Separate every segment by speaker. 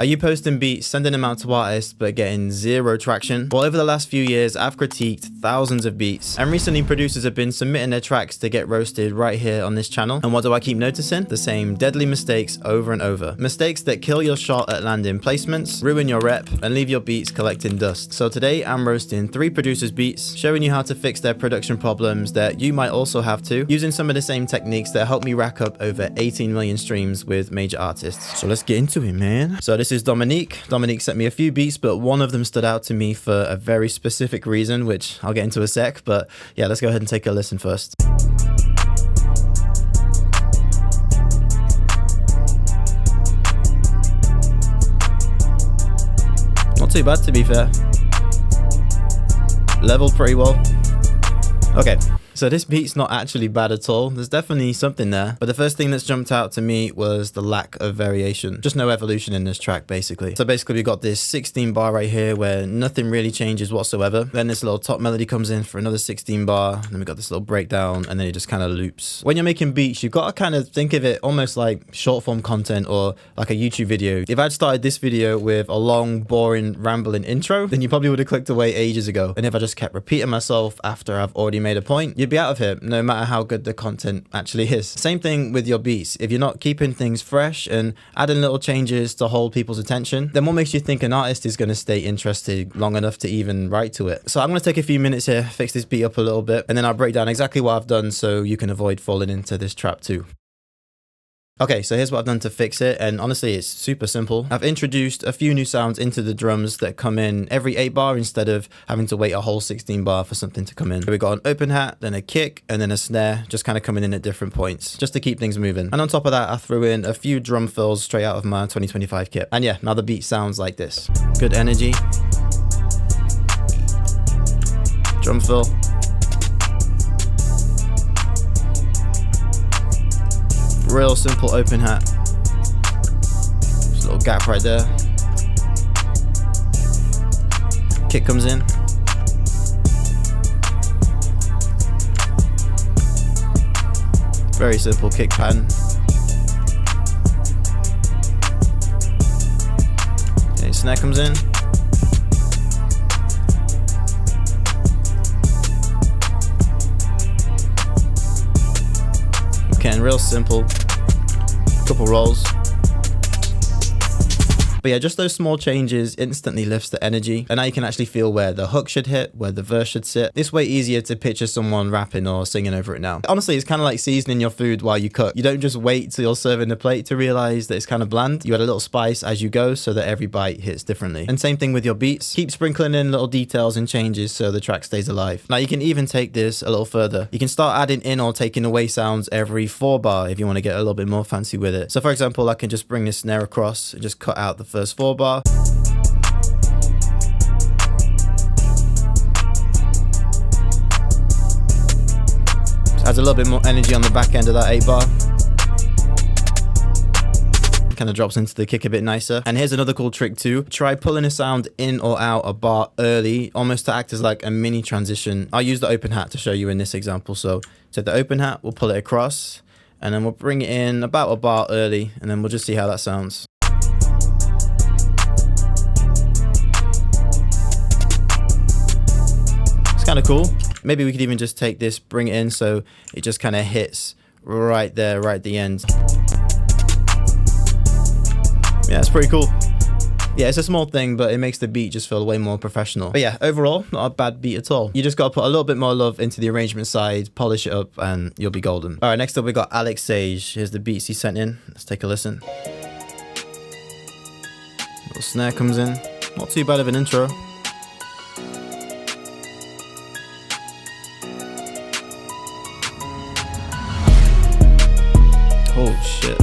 Speaker 1: Are you posting beats, sending them out to artists, but getting zero traction? Well, over the last few years, I've critiqued thousands of beats, and recently producers have been submitting their tracks to get roasted right here on this channel. And what do I keep noticing? The same deadly mistakes over and over. Mistakes that kill your shot at landing placements, ruin your rep, and leave your beats collecting dust. So today, I'm roasting 3 producers' beats, showing you how to fix their production problems that you might also have too, using some of the same techniques that helped me rack up over 18 million streams with major artists. So let's get into it, man. So this is Dominique. Dominique sent me a few beats, but one of them stood out to me for a very specific reason, which I'll get into in a sec. But yeah, let's go ahead and take a listen first. Not too bad, to be fair. Leveled pretty well. Okay. So this beat's not actually bad at all. There's definitely something there. But the first thing that's jumped out to me was the lack of variation. Just no evolution in this track, basically. So basically we got this 16 bar right here where nothing really changes whatsoever. Then this little top melody comes in for another 16 bar. Then we got this little breakdown, and then it just kind of loops. When you're making beats, you've got to kind of think of it almost like short form content or like a YouTube video. If I'd started this video with a long, boring, rambling intro, then you probably would have clicked away ages ago. And if I just kept repeating myself after I've already made a point, you'd be out of here no matter how good the content actually is. Same thing with your beats. If you're not keeping things fresh and adding little changes to hold people's attention, then what makes you think an artist is going to stay interested long enough to even write to it? So I'm going to take a few minutes here, fix this beat up a little bit, and then I'll break down exactly what I've done so you can avoid falling into this trap too. Okay, so here's what I've done to fix it, and honestly, it's super simple. I've introduced a few new sounds into the drums that come in every 8 bar instead of having to wait a whole 16 bar for something to come in. So we got an open hat, then a kick, and then a snare, just kind of coming in at different points, just to keep things moving. And on top of that, I threw in a few drum fills straight out of my 2025 kit. And yeah, now the beat sounds like this. Good energy. Drum fill. Real simple open hat. Just a little gap right there. Kick comes in. Very simple kick pattern. Okay, snare comes in. Okay, and real simple. Couple rolls. But yeah, just those small changes instantly lifts the energy, and now you can actually feel where the hook should hit, where the verse should sit. It's way easier to picture someone rapping or singing over it now. Honestly, it's kind of like seasoning your food while you cook. You don't just wait till you're serving the plate to realize that it's kind of bland. You add a little spice as you go so that every bite hits differently. And same thing with your beats. Keep sprinkling in little details and changes so the track stays alive. Now you can even take this a little further. You can start adding in or taking away sounds every 4 bar if you want to get a little bit more fancy with it. So for example, I can just bring this snare across and just cut out the first 4 bar. Just adds a little bit more energy on the back end of that 8 bar. Kind of drops into the kick a bit nicer. And here's another cool trick too. Try pulling a sound in or out a bar early, almost to act as like a mini transition. I'll use the open hat to show you in this example. So take the open hat, we'll pull it across, and then we'll bring it in about a bar early, and then we'll just see how that sounds. Kind of cool. Maybe we could even just take this, bring it in so it just kind of hits right there, right at the end. Yeah, it's pretty cool. Yeah, it's a small thing, but it makes the beat just feel way more professional. But yeah, overall, not a bad beat at all. You just got to put a little bit more love into the arrangement side, polish it up, and you'll be golden. All right, next up we got Alex Sage. Here's the beats he sent in. Let's take a listen. Little snare comes in. Not too bad of an intro. Oh shit.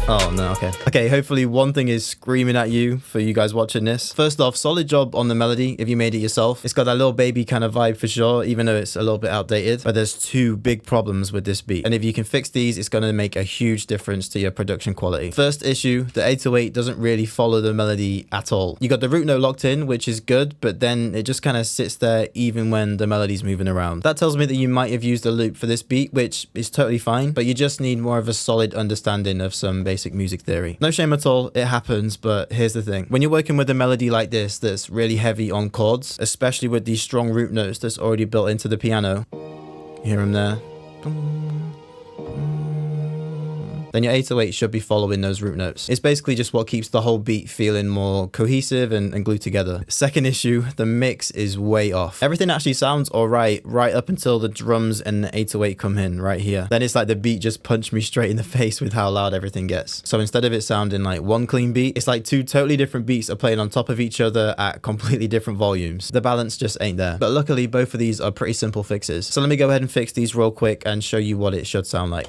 Speaker 1: Oh no, okay. Okay, hopefully one thing is screaming at you for you guys watching this. First off, solid job on the melody if you made it yourself. It's got that little baby kind of vibe for sure, even though it's a little bit outdated. But there's two big problems with this beat. And if you can fix these, it's going to make a huge difference to your production quality. First issue, the 808 doesn't really follow the melody at all. You got the root note locked in, which is good, but then it just kind of sits there even when the melody's moving around. That tells me that you might have used a loop for this beat, which is totally fine, but you just need more of a solid understanding of some basic music theory. No shame at all, it happens, but here's the thing. When you're working with a melody like this that's really heavy on chords, especially with these strong root notes that's already built into the piano, you hear them there, then your 808 should be following those root notes. It's basically just what keeps the whole beat feeling more cohesive and glued together. Second issue, the mix is way off. Everything actually sounds alright right up until the drums and the 808 come in right here. Then it's like the beat just punched me straight in the face with how loud everything gets. So instead of it sounding like one clean beat, it's like two totally different beats are playing on top of each other at completely different volumes. The balance just ain't there. But luckily both of these are pretty simple fixes. So let me go ahead and fix these real quick and show you what it should sound like.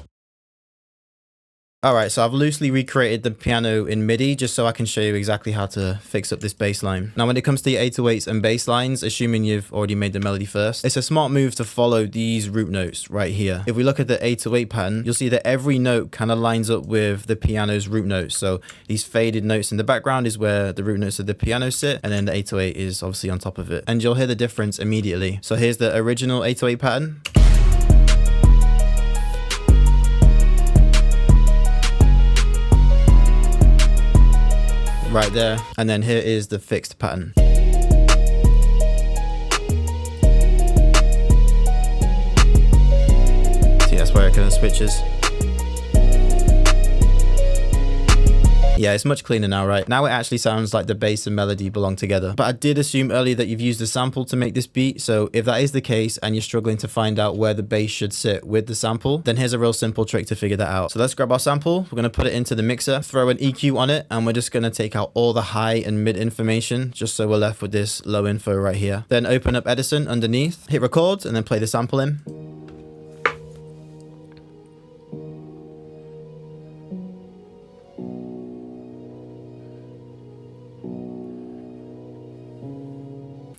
Speaker 1: Alright, so I've loosely recreated the piano in MIDI just so I can show you exactly how to fix up this bass line. Now when it comes to the 808s and bass lines, assuming you've already made the melody first, it's a smart move to follow these root notes right here. If we look at the 808 pattern, you'll see that every note kind of lines up with the piano's root notes. So these faded notes in the background is where the root notes of the piano sit, and then the 808 is obviously on top of it. And you'll hear the difference immediately. So here's the original 808 pattern. Right there, and then here is the fixed pattern. See, that's where it kind of switches. Yeah, it's much cleaner now, right? Now it actually sounds like the bass and melody belong together. But I did assume earlier that you've used a sample to make this beat, so if that is the case and you're struggling to find out where the bass should sit with the sample, then here's a real simple trick to figure that out. So let's grab our sample, we're gonna put it into the mixer, throw an EQ on it, and we're just gonna take out all the high and mid information, just so we're left with this low info right here. Then open up Edison underneath, hit record, and then play the sample in.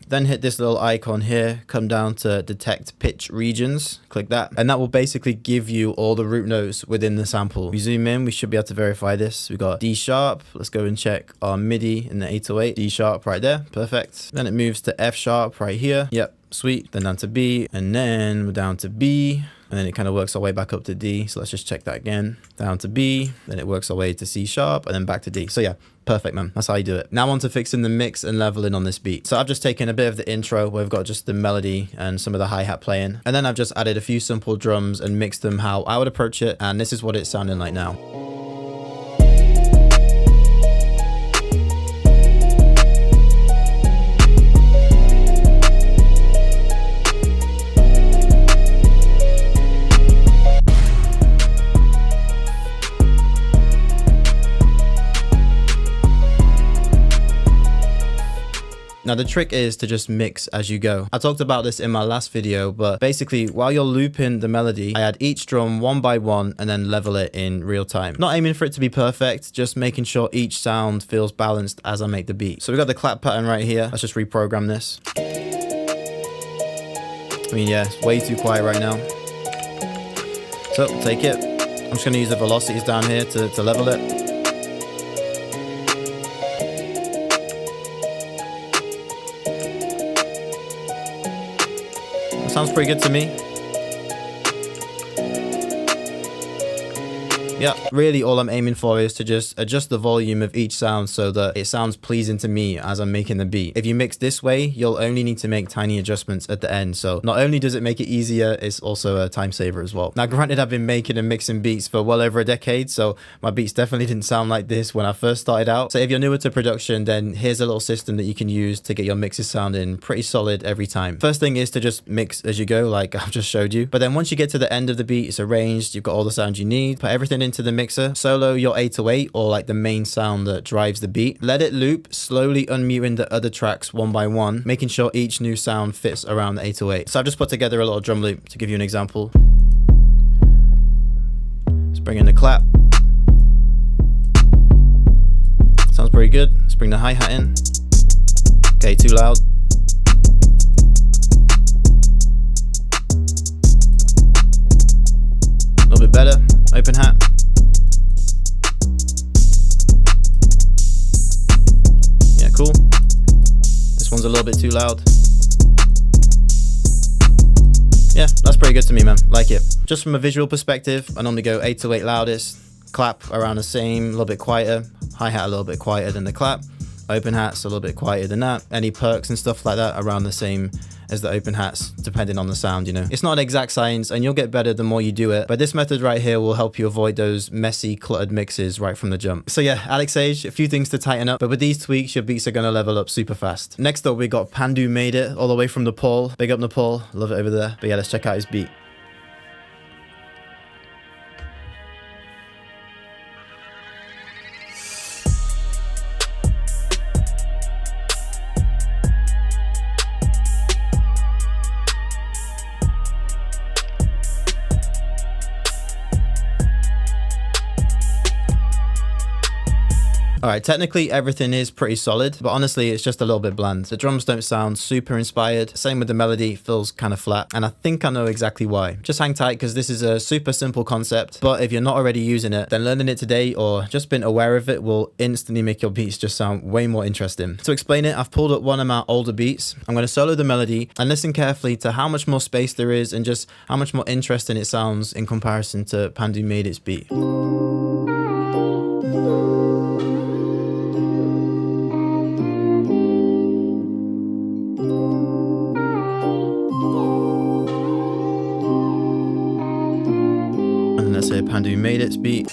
Speaker 1: Then hit this little icon here, come down to detect pitch regions, click that, and that will basically give you all the root notes within the sample. We zoom in, we should be able to verify this. We got D sharp, let's go and check our MIDI in the 808, D sharp right there, perfect. Then it moves to F sharp right here, yep, sweet. Then down to B, and then we're down to B, and then it kind of works our way back up to D. So let's just check that again. Down to B, then it works our way to C sharp, and then back to D. So yeah, perfect, man. That's how you do it. Now on to fixing the mix and leveling on this beat. So I've just taken a bit of the intro where we've got just the melody and some of the hi-hat playing. And then I've just added a few simple drums and mixed them how I would approach it. And this is what it's sounding like now. Now the trick is to just mix as you go. I talked about this in my last video, but basically while you're looping the melody, I add each drum one by one and then level it in real time. Not aiming for it to be perfect, just making sure each sound feels balanced as I make the beat. So we got the clap pattern right here. Let's just reprogram this. I mean, yeah, it's way too quiet right now. So take it. I'm just gonna use the velocities down here to level it. Sounds pretty good to me. Yeah, really all I'm aiming for is to just adjust the volume of each sound so that it sounds pleasing to me as I'm making the beat. If you mix this way, you'll only need to make tiny adjustments at the end. So not only does it make it easier, it's also a time saver as well. Now, granted, I've been making and mixing beats for well over a decade, so my beats definitely didn't sound like this when I first started out. So if you're newer to production, then here's a little system that you can use to get your mixes sounding pretty solid every time. First thing is to just mix as you go, like I've just showed you. But then once you get to the end of the beat, it's arranged, you've got all the sounds you need, put everything into the mixer, solo your 808 or like the main sound that drives the beat, let it loop, slowly unmuting the other tracks one by one, making sure each new sound fits around the 808. So I've just put together a little drum loop to give you an example. Let's bring in the clap. pretty good. Let's bring the hi-hat in. Okay, too loud. A little bit better. Open hat. Yeah, cool. This one's a little bit too loud. Yeah, that's pretty good to me, man. Like it. Just from a visual perspective, I normally go 808 loudest, clap around the same, a little bit quieter, hi-hat a little bit quieter than the clap, open hats a little bit quieter than that, any perks and stuff like that around the same as the open hats, depending on the sound, you know. It's not an exact science, and you'll get better the more you do it, but this method right here will help you avoid those messy, cluttered mixes right from the jump. So yeah, Alex Sage, a few things to tighten up, but with these tweaks, your beats are gonna level up super fast. Next up, we got Pandu Made It, all the way from Nepal. Big up Nepal, love it over there. But yeah, let's check out his beat. Alright, technically everything is pretty solid, but honestly it's just a little bit bland. The drums don't sound super inspired, same with the melody, feels kind of flat, and I think I know exactly why. Just hang tight because this is a super simple concept, but if you're not already using it, then learning it today or just being aware of it will instantly make your beats just sound way more interesting. To explain it, I've pulled up one of my older beats. I'm going to solo the melody and listen carefully to how much more space there is and just how much more interesting it sounds in comparison to Pandu Made It's beat. Let's say Pandu Made It's beat.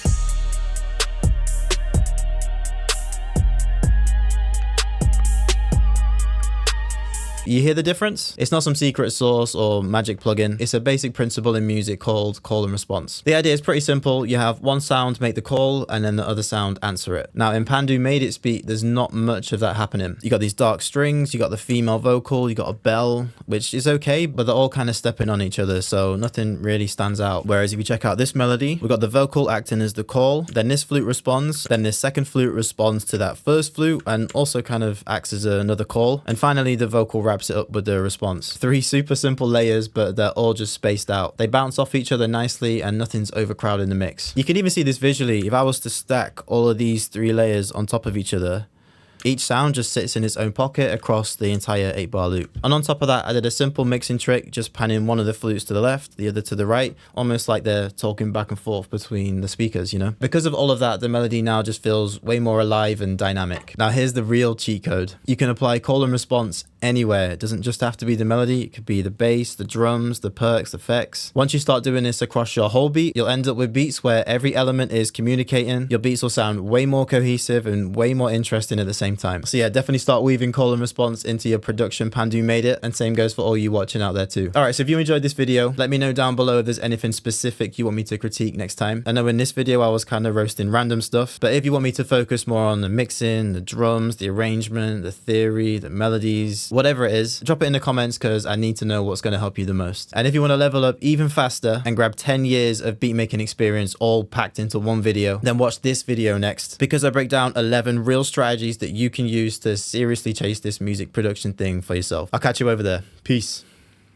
Speaker 1: You hear the difference? It's not some secret sauce or magic plugin. It's a basic principle in music called call and response. The idea is pretty simple. You have one sound make the call and then the other sound answer it. Now in Pandu Made It's beat, there's not much of that happening. You got these dark strings, you got the female vocal, you got a bell, which is okay, but they're all kind of stepping on each other, so nothing really stands out. Whereas if you check out this melody, we've got the vocal acting as the call, then this flute responds, then this second flute responds to that first flute and also kind of acts as another call, and finally the vocal wraps it up with the response. 3 super simple layers, but they're all just spaced out. They bounce off each other nicely and nothing's overcrowded in the mix. You can even see this visually. If I was to stack all of these 3 layers on top of each other, each sound just sits in its own pocket across the entire 8-bar loop. And on top of that, I did a simple mixing trick, just panning one of the flutes to the left, the other to the right, almost like they're talking back and forth between the speakers, you know? Because of all of that, the melody now just feels way more alive and dynamic. Now here's the real cheat code. You can apply call and response anywhere. It doesn't just have to be the melody, it could be the bass, the drums, the perks, the effects. Once you start doing this across your whole beat, you'll end up with beats where every element is communicating. Your beats will sound way more cohesive and way more interesting at the same time. So yeah, definitely start weaving call and response into your production. Pandu Made It, and same goes for all you watching out there too. Alright, so if you enjoyed this video, let me know down below if there's anything specific you want me to critique next time. I know in this video I was kind of roasting random stuff, but if you want me to focus more on the mixing, the drums, the arrangement, the theory, the melodies, whatever it is, drop it in the comments because I need to know what's going to help you the most. And if you want to level up even faster and grab 10 years of beat making experience all packed into one video, then watch this video next, because I break down 11 real strategies that you can use to seriously chase this music production thing for yourself. I'll catch you over there. Peace.